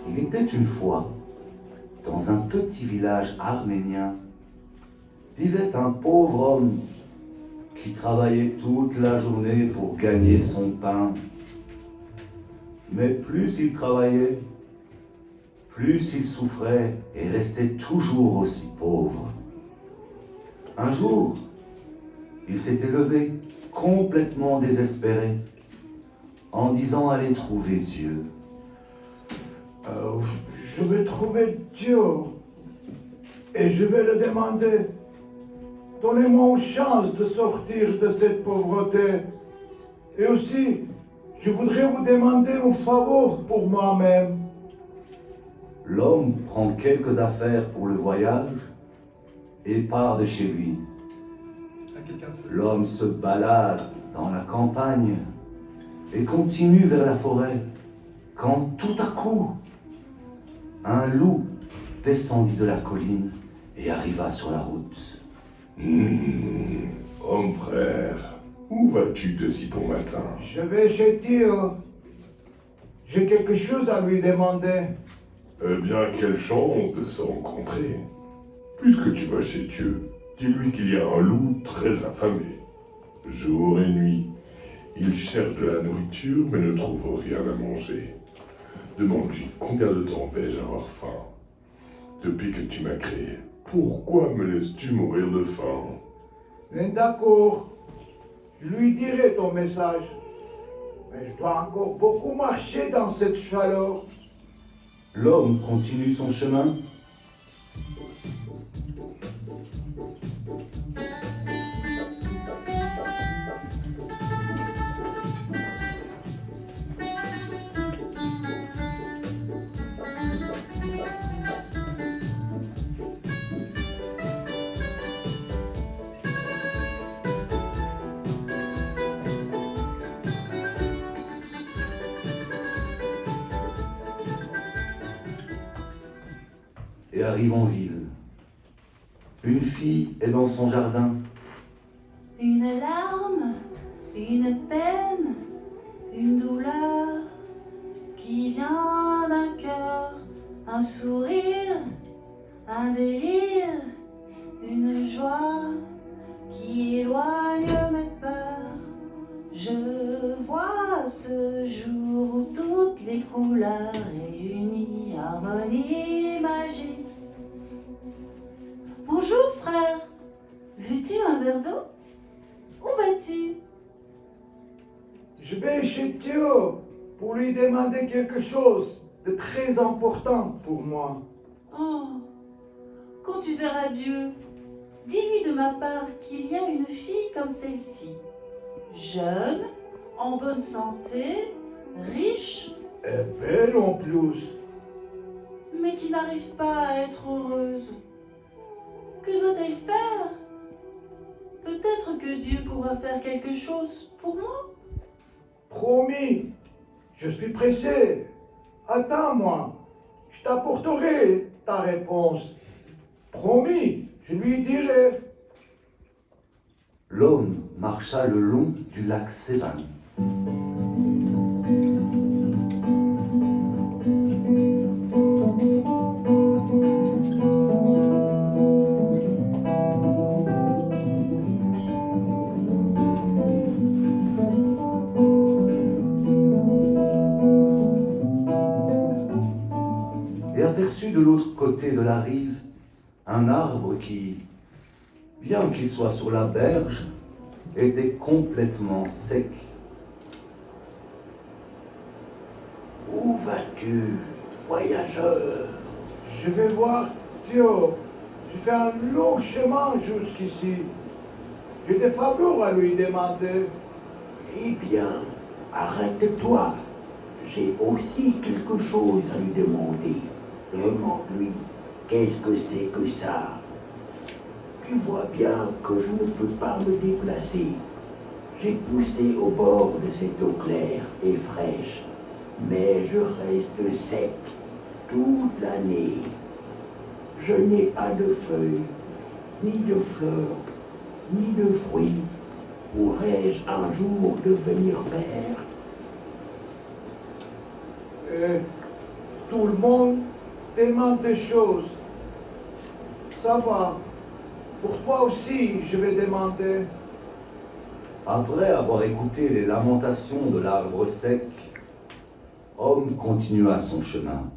Il était une fois, dans un petit village arménien, vivait un pauvre homme qui travaillait toute la journée pour gagner son pain. Mais plus il travaillait, plus il souffrait et restait toujours aussi pauvre. Un jour, il s'était levé complètement désespéré en disant aller trouver Dieu. Je vais trouver Dieu et je vais le demander. Donnez-moi une chance de sortir de cette pauvreté. Et aussi, je voudrais vous demander un favor pour moi-même. L'homme prend quelques affaires pour le voyage et part de chez lui. L'homme se balade dans la campagne et continue vers la forêt quand tout à coup, un loup descendit de la colline et arriva sur la route. Homme frère, où vas-tu de si bon matin? Je vais chez Dieu. J'ai quelque chose à lui demander. Eh bien, quelle chance de se rencontrer. Puisque tu vas chez Dieu, dis-lui qu'il y a un loup très affamé. Jour et nuit, il cherche de la nourriture mais ne trouve rien à manger. Demande-lui combien de temps vais-je avoir faim. Depuis que tu m'as créé, pourquoi me laisses-tu mourir de faim? D'accord, je lui dirai ton message. Mais je dois encore beaucoup marcher dans cette chaleur. L'homme continue son chemin. Et arrive en ville. Une fille est dans son jardin. Une larme, une peine, une douleur qui vient d'un cœur, un sourire, un délire, une joie qui éloigne mes peurs. Je vois ce jour où toutes les couleurs réunies, harmonie, magie. Bonjour frère, veux-tu un verre d'eau? Où vas-tu? Je vais chez Dieu pour lui demander quelque chose de très important pour moi. Oh, quand tu verras Dieu, dis-lui de ma part qu'il y a une fille comme celle-ci, jeune, en bonne santé, riche, Et belle en plus. mais qui n'arrive pas à être heureuse. Que doit-elle faire? Peut-être que Dieu pourra faire quelque chose pour moi. Promis, je suis pressé. Attends-moi, je t'apporterai ta réponse. Promis, je lui dirai. L'homme marcha le long du lac Sévan. Et aperçut de l'autre côté de la rive un arbre qui, bien qu'il soit sur la berge, était complètement sec. Où vas-tu, voyageur? Je vais voir Dieu. Je fais un long chemin jusqu'ici. J'ai des faveurs à lui demander. Eh bien, arrête-toi. J'ai aussi quelque chose à lui demander. Demande-lui, qu'est-ce que c'est que ça? Tu vois bien que je ne peux pas me déplacer. J'ai poussé au bord de cette eau claire et fraîche, mais je reste sec toute l'année. Je n'ai pas de feuilles, ni de fleurs, ni de fruits. Pourrais-je un jour devenir vert? Tout le monde demande des choses. Ça va. Pour toi aussi, je vais demander. Après avoir écouté les lamentations de l'arbre sec, Homme continua son chemin.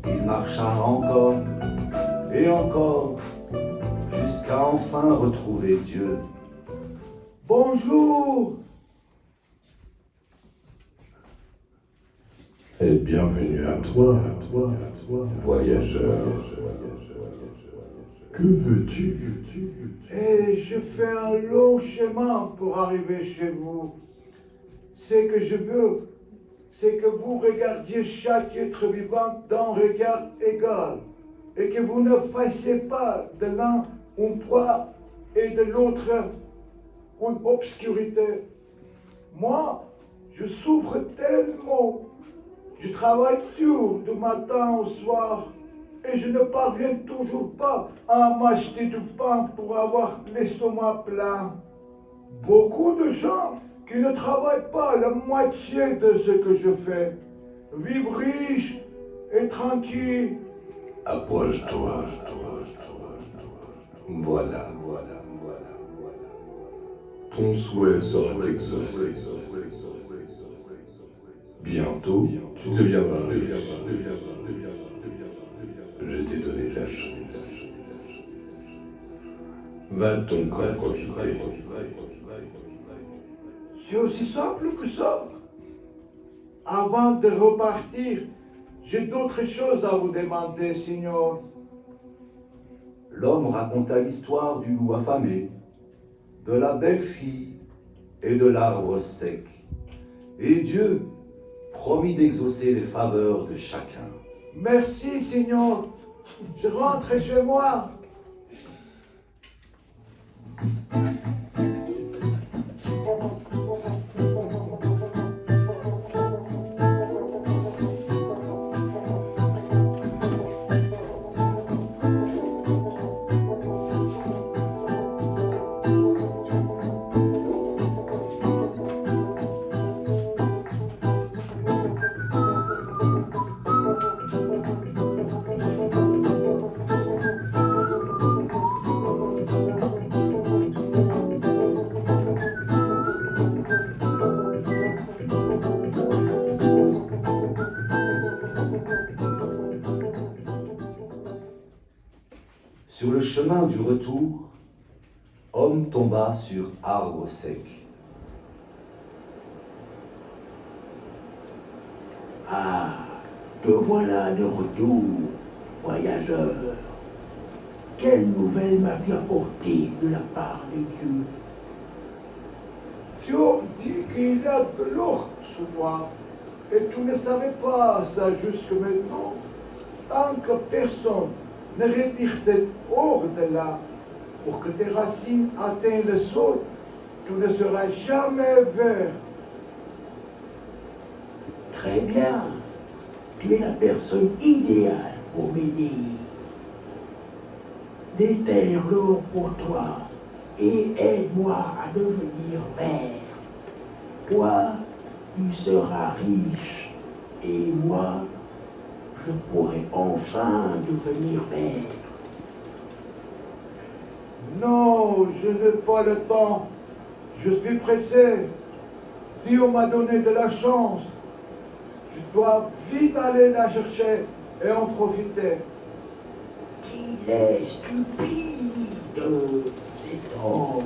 Il marcha encore et encore, jusqu'à enfin retrouver Dieu. Bonjour. Et bienvenue à toi, voyageur. Que veux-tu? Et je fais un long chemin pour arriver chez vous. Ce que je veux, c'est que vous regardiez chaque être vivant d'un regard égal et que vous ne fassiez pas de l'un une proie et de l'autre une obscurité. Moi, je souffre tellement. Je travaille dur du matin au soir et je ne parviens toujours pas à m'acheter du pain pour avoir l'estomac plein. Beaucoup de gens qui ne travaillent pas la moitié de ce que je fais vivent riches et tranquilles. Approche-toi. Voilà. Ton souhait sera exaucé. Bientôt, tu deviendras riche. Je t'ai donné la chance. Va donc en profiter. C'est aussi simple que ça. Avant de repartir, j'ai d'autres choses à vous demander, Signor. L'homme raconta l'histoire du loup affamé, de la belle fille et de l'arbre sec. Et Dieu promit d'exaucer les faveurs de chacun. Merci, Signor. Je rentre chez moi. Sur le chemin du retour, Homme tomba sur arbre sec. Ah, te voilà de retour, voyageur. Quelle nouvelle m'as-tu apporté de la part de Dieu? Dieu dit qu'il y a de l'or sous moi. Et tu ne savais pas ça jusque maintenant. Tant que personne ne retire cet or de là, pour que tes racines atteignent le sol, tu ne seras jamais vert. Très bien. Tu es la personne idéale pour m'aider. Déterre l'or pour toi et aide-moi à devenir vert. Toi, tu seras riche et moi, je pourrai enfin devenir vert. Non, je n'ai pas le temps. Je suis pressé. Dieu m'a donné de la chance. Je dois vite aller la chercher et en profiter. Qu'il est stupide, cet homme.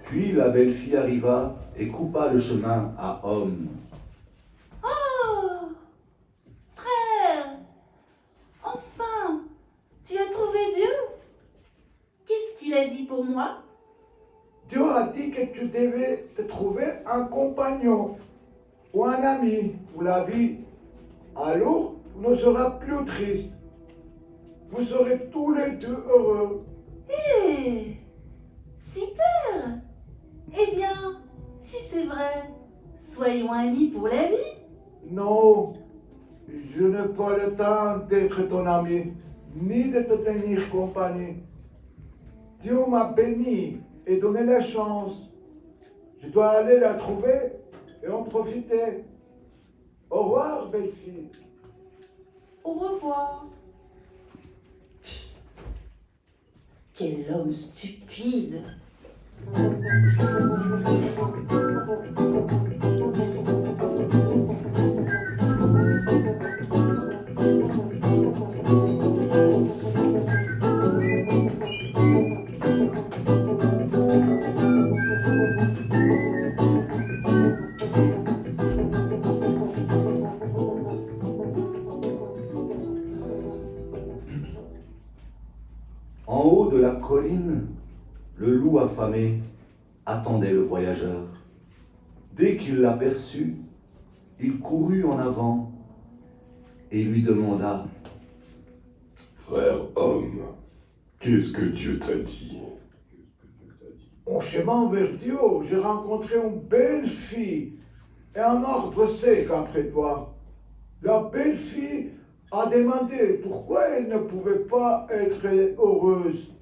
Puis la belle fille arriva et coupa le chemin à Homme. Oh, frère, enfin, tu as trouvé Dieu? qu'il a dit pour moi? Dieu a dit que tu devais te trouver un compagnon ou un ami pour la vie. Alors, tu ne seras plus triste. Vous serez tous les deux heureux. Hé, super! Eh bien, si c'est vrai, soyons amis pour la vie. Non, je n'ai pas le temps d'être ton ami, ni de te tenir compagnie. Dieu m'a béni et donné la chance. Je dois aller la trouver et en profiter. Au revoir, belle fille. Au revoir. Quel homme stupide! En haut de la colline, le loup affamé attendait le voyageur. Dès qu'il l'aperçut, il courut en avant et lui demanda: Frère homme, qu'est-ce que Dieu t'a dit? En chemin vers Dieu, j'ai rencontré une belle fille et un arbre sec après toi. La belle fille a demandé pourquoi elle ne pouvait pas être heureuse.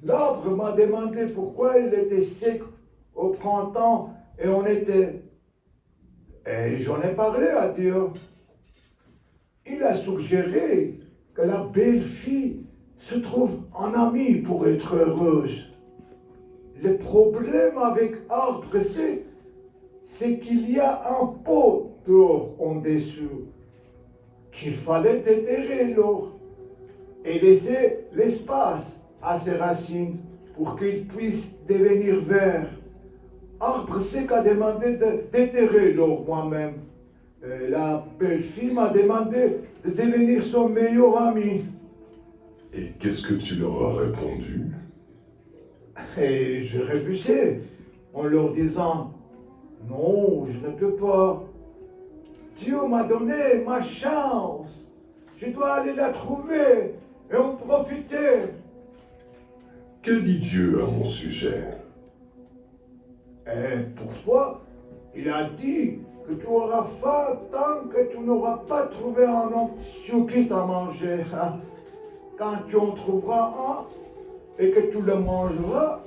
L'arbre m'a demandé pourquoi il était sec au printemps et en été. Et j'en ai parlé à Dieu. Il a suggéré que la belle fille se trouve un ami pour être heureuse. Le problème avec arbre sec, c'est qu'il y a un pot d'or en dessous, qu'il fallait déterrer l'or et laisser l'espace à ses racines pour qu'il puisse devenir vert. Arbre sec a demandé de déterrer l'or moi-même. Et la belle fille m'a demandé de devenir son meilleur ami. Et qu'est-ce que tu leur as répondu? Et je refusais en leur disant: non, je ne peux pas. Dieu m'a donné ma chance. Je dois aller la trouver et en profiter. Que dit Dieu à mon sujet? Et pour toi, il a dit que tu auras faim tant que tu n'auras pas trouvé un homme stupide à manger. Quand tu en trouveras un et que tu le mangeras,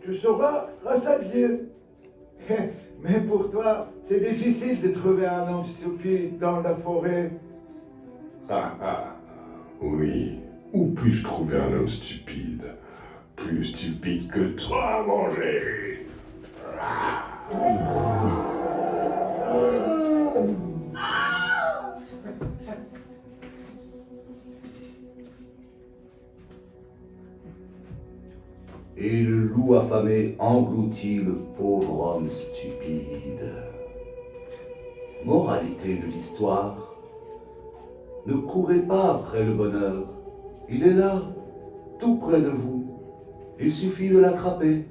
tu seras rassasié. Mais pour toi, c'est difficile de trouver un homme stupide dans la forêt. Ah ah, oui. Où puis-je trouver un homme stupide? Plus stupide que toi à manger. Et le loup affamé engloutit le pauvre homme stupide. Moralité de l'histoire: ne courez pas après le bonheur. Il est là, tout près de vous. Il suffit de l'attraper.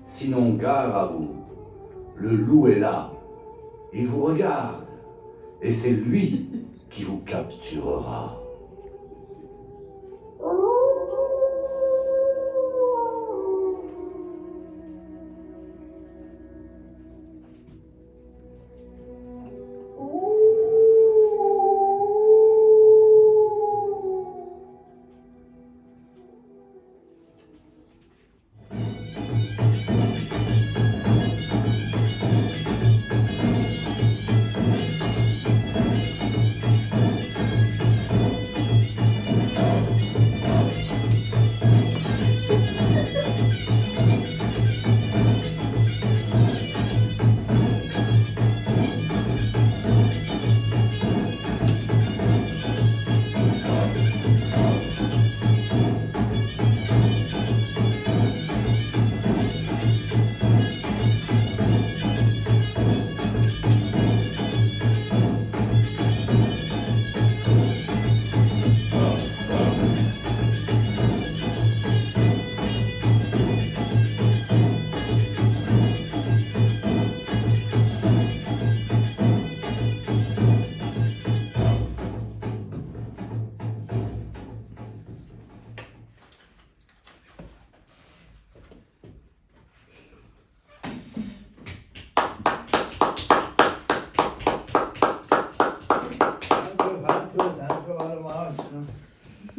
Sinon, gare à vous. Le loup est là. Il vous regarde. Et c'est lui qui vous capturera.